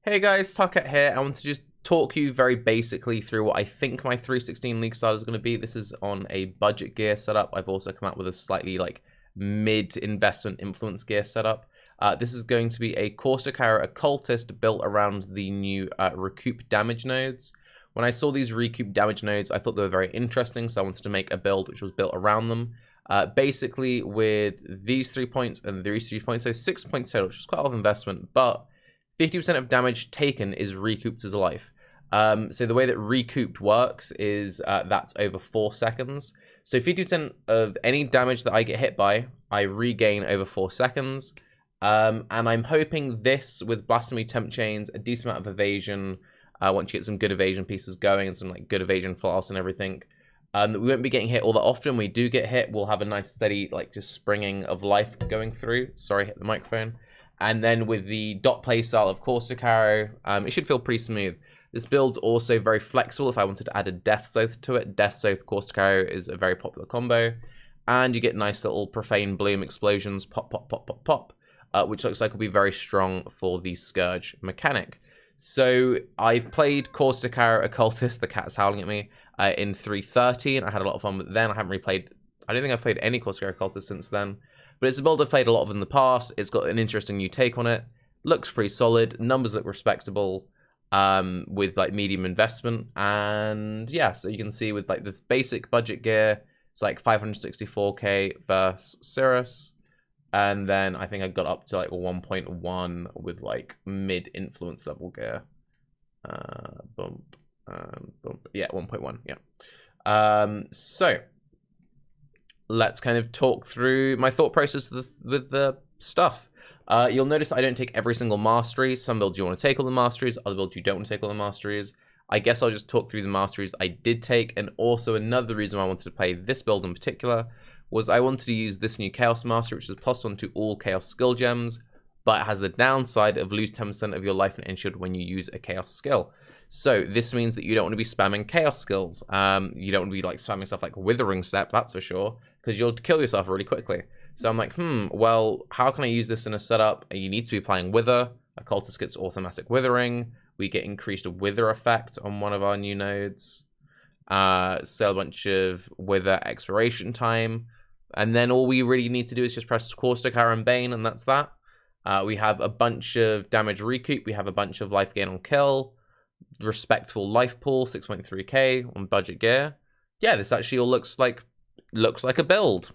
Hey guys, Tarke here. I want to just talk you very basically through what I think my 3.16 league style is going to be. This is on a budget gear setup. I've also come out with a slightly mid-investment influence gear setup. This is going to be a Caustic Occultist built around the new Recoup damage nodes. When I saw these Recoup damage nodes, I thought they were very interesting, so I wanted to make a build which was built around them. Basically, with these 3 points and these 3 points, so 6 points total, which is quite a lot of investment, but 50% of damage taken is recouped as a life. So the way that recouped works is that's over 4 seconds. So 50% of any damage that I get hit by, I regain over 4 seconds. And I'm hoping this with Blasphemy Temp Chains, a decent amount of evasion, once you get some good evasion pieces going and some good evasion flaws and everything. We won't be getting hit all that often. We do get hit, we'll have a nice steady just springing of life going through. Sorry, hit the microphone. And then with the dot play style of Caustic Arrow, it should feel pretty smooth. This build's also very flexible if I wanted to add a Death Oath to it. Death Oath Caustic Arrow is a very popular combo. And you get nice little profane bloom explosions, pop, pop, pop, pop, pop, which looks like will be very strong for the Scourge mechanic. So I've played Caustic Arrow Occultist, the cat's howling at me, in 3.13. I had a lot of fun with it then. I haven't replayed, I don't think I've played any Caustic Arrow Occultist since then. But it's a build I've played a lot of in the past. It's got an interesting new take on it. Looks pretty solid. Numbers look respectable with medium investment. And yeah, so you can see with the basic budget gear, it's 564k versus Cirrus. And then I think I got up to 1.1 with mid influence level gear. Bump and bump. Yeah, 1.1. Yeah. So let's kind of talk through my thought process with the stuff. You'll notice I don't take every single mastery. Some builds you want to take all the masteries, other builds you don't want to take all the masteries. I guess I'll just talk through the masteries I did take, and also another reason why I wanted to play this build in particular was I wanted to use this new Chaos Mastery, which is +1 to all Chaos skill gems, but it has the downside of lose 10% of your life and shield when you use a Chaos skill. So this means that you don't want to be spamming Chaos skills. You don't want to be spamming stuff like Withering Step, that's for sure, because you'll kill yourself really quickly. So I'm well, how can I use this in a setup? You need to be applying Wither. Occultist gets automatic Withering. We get increased Wither effect on one of our new nodes. So a bunch of Wither expiration time. And then all we really need to do is just press Caustic Arrow and Bane, and that's that. We have a bunch of damage recoup. We have a bunch of life gain on kill. Respectful life pool, 6.3k on budget gear. Yeah, this actually all looks like a build.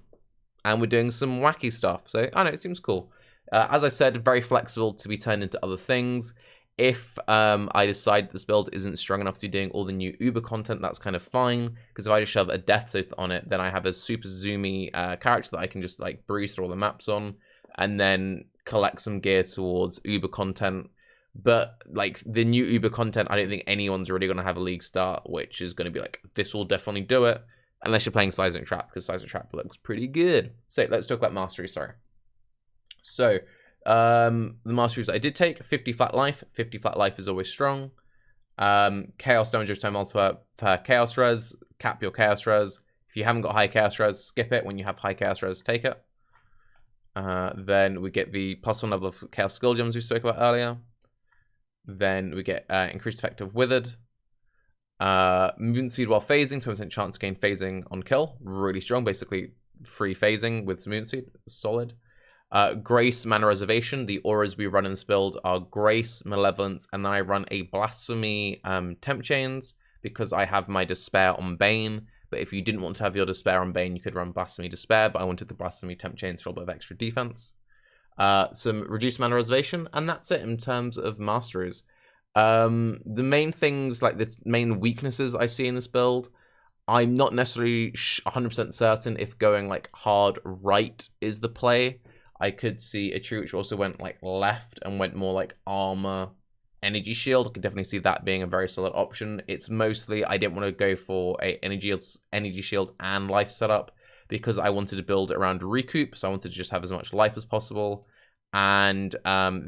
And we're doing some wacky stuff. So, I don't know, it seems cool. As I said, very flexible to be turned into other things. If I decide this build isn't strong enough to be doing all the new Uber content, that's kind of fine. Because if I just shove a Death Oath on it, then I have a super zoomy character that I can just breeze through all the maps on. And then collect some gear towards Uber content. But the new Uber content, I don't think anyone's really going to have a league start, which is going to be this will definitely do it. Unless you're playing Seismic Trap, because Seismic Trap looks pretty good. So let's talk about Masteries, sorry. So, the Masteries I did take, 50 flat life. 50 flat life is always strong. Chaos damage every time multiplier per Chaos Res. Cap your Chaos Res. If you haven't got high Chaos Res, skip it. When you have high Chaos Res, take it. Then we get the +1 level of Chaos Skill Gems we spoke about earlier. Then we get increased effect of Withered. Movement speed while phasing, 20% chance to gain phasing on kill. Really strong, basically free phasing with some movement speed. Solid. Grace, Mana Reservation. The auras we run in this build are Grace, Malevolence, and then I run a Blasphemy Temp Chains because I have my Despair on Bane. But if you didn't want to have your Despair on Bane, you could run Blasphemy Despair, but I wanted the Blasphemy Temp Chains for a little bit of extra defense. Some reduced Mana Reservation, and that's it in terms of Masteries. The main things, the main weaknesses I see in this build, I'm not necessarily 100% certain if going hard right is the play. I could see a tree which also went left and went more armor, energy shield. I could definitely see that being a very solid option. It's mostly I didn't want to go for a energy shield and life setup because I wanted to build around recoup, so I wanted to just have as much life as possible. And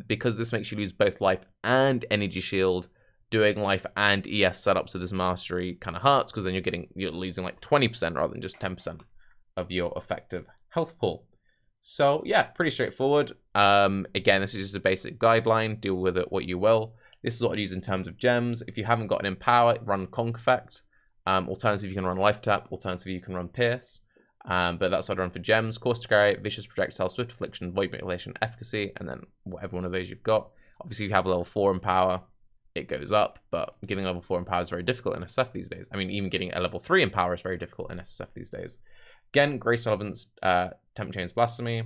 because this makes you lose both life and energy shield, doing life and ES setups of this mastery kind of hurts because then you're losing 20% rather than just 10% of your effective health pool. So yeah, pretty straightforward. Again, this is just a basic guideline. Deal with it what you will. This is what I'd use in terms of gems. If you haven't got an Empower, run Conk Effect. Alternatively, you can run Life Tap. Alternatively, you can run Pierce. But that's what I'd run for gems. Caustic Area, Vicious Projectile, Swift Affliction, Void Manipulation, Efficacy, and then whatever one of those you've got. Obviously, if you have a level 4 Empower, it goes up, but getting level 4 Empower is very difficult in SSF these days. I mean, even getting a level 3 Empower is very difficult in SSF these days. Again, Grace Relevance, Temp Chains, Blasphemy.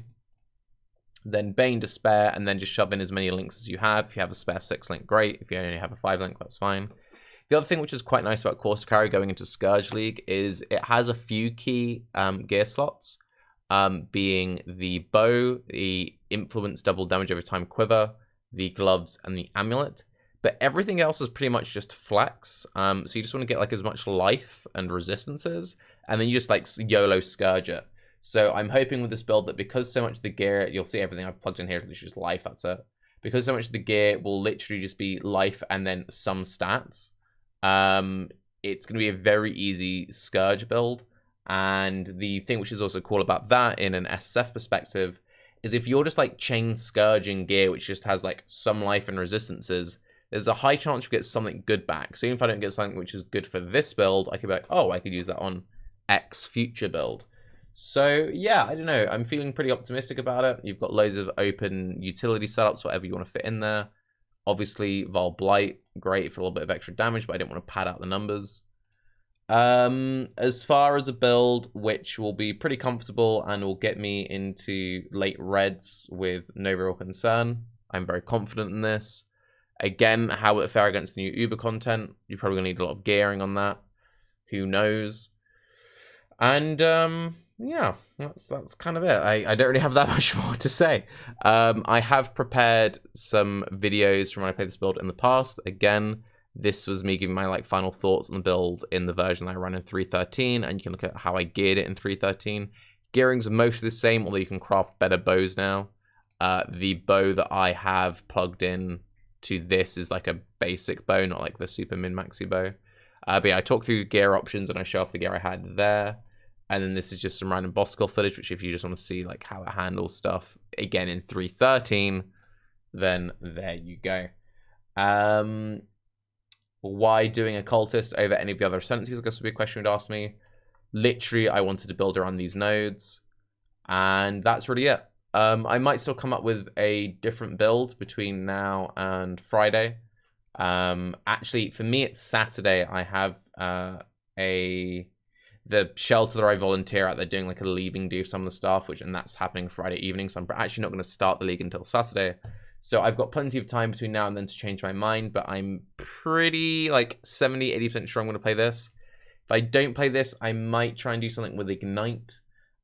Then Bane, Despair, and then just shove in as many links as you have. If you have a spare 6 link, great. If you only have a 5 link, that's fine. The other thing which is quite nice about Caustic Area going into Scourge League is it has a few key gear slots, being the bow, the influence double damage over time quiver, the gloves, and the amulet. But everything else is pretty much just flex. So you just want to get like as much life and resistances, and then you just like YOLO Scourge it. So I'm hoping with this build that because so much of the gear, you'll see everything I've plugged in here is just life, that's it. Because so much of the gear will literally just be life and then some stats, it's going to be a very easy Scourge build. And the thing which is also cool about that in an SSF perspective is if you're just like chain Scourging gear, which just has like some life and resistances, there's a high chance you get something good back. So even if I don't get something which is good for this build, I could be like, oh, I could use that on X future build. So yeah, I don't know. I'm feeling pretty optimistic about it. You've got loads of open utility setups, whatever you want to fit in there. Obviously, Vol Blight, great for a little bit of extra damage, but I didn't want to pad out the numbers. As far as a build, which will be pretty comfortable and will get me into late reds with no real concern, I'm very confident in this. Again, how will it fare against the new Uber content? You're probably going to need a lot of gearing on that. Who knows? And, yeah, that's kind of it. I don't really have that much more to say. I have prepared some videos from when I played this build in the past. Again, this was me giving my like final thoughts on the build in the version I ran in 3.13, and you can look at how I geared it in 3.13. Gearing's mostly the same, although you can craft better bows now. The bow that I have plugged in to this is like a basic bow, not like the super min-maxi bow. But yeah, I talk through gear options and I show off the gear I had there. And then this is just some random boss skill footage, which if you just want to see like how it handles stuff, again in 3.13, then there you go. Why doing Occultist over any of the other ascendancies? I guess would be a question you'd ask me. Literally, I wanted to build around these nodes. And that's really it. I might still come up with a different build between now and Friday. Actually, for me, it's Saturday. I have the shelter that I volunteer at. They're doing like a leaving do for some of the staff, and that's happening Friday evening. So I'm actually not going to start the league until Saturday. So I've got plenty of time between now and then to change my mind, but I'm pretty like 70-80% sure I'm going to play this. If I don't play this, I might try and do something with Ignite,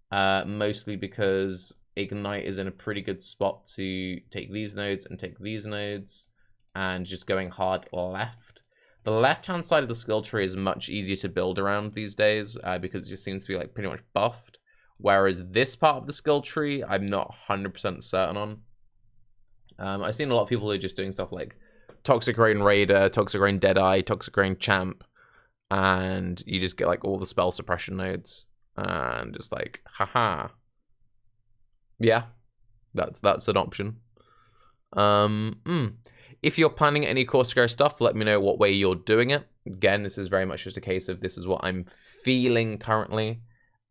mostly because Ignite is in a pretty good spot to take these nodes and take these nodes and just going hard left. The left-hand side of the skill tree is much easier to build around these days because it just seems to be like pretty much buffed. Whereas this part of the skill tree, I'm not 100% certain on. I've seen a lot of people who are just doing stuff like Toxic Rain Raider, Toxic Rain Deadeye, Toxic Rain Champ, and you just get like all the spell suppression nodes and just like, haha. Yeah, that's an option. If you're planning any Caustic stuff, let me know what way you're doing it. Again, this is very much just a case of this is what I'm feeling currently.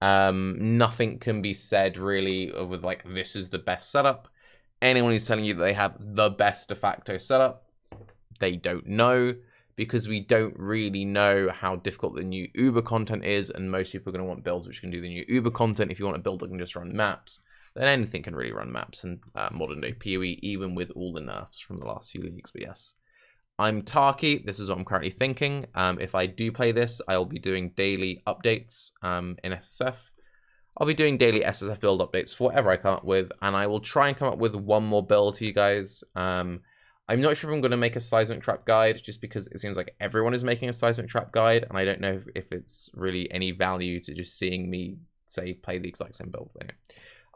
Nothing can be said really with like, this is the best setup. Anyone who's telling you that they have the best de facto setup, they don't know, because we don't really know how difficult the new Uber content is, and most people are going to want builds which can do the new Uber content. If you want a build that can just run maps, then anything can really run maps in modern day PoE, even with all the nerfs from the last few leagues. But yes, I'm Tarke. This is what I'm currently thinking. If I do play this, I'll be doing daily updates in SSF. I'll be doing daily SSF build updates for whatever I come up with, and I will try and come up with one more build to you guys. I'm not sure if I'm going to make a seismic trap guide, just because it seems like everyone is making a seismic trap guide, and I don't know if it's really any value to just seeing me, say, play the exact same build. Anyway,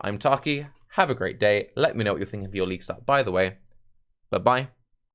I'm Tarke. Have a great day. Let me know what you're thinking of your league start, by the way. Bye-bye.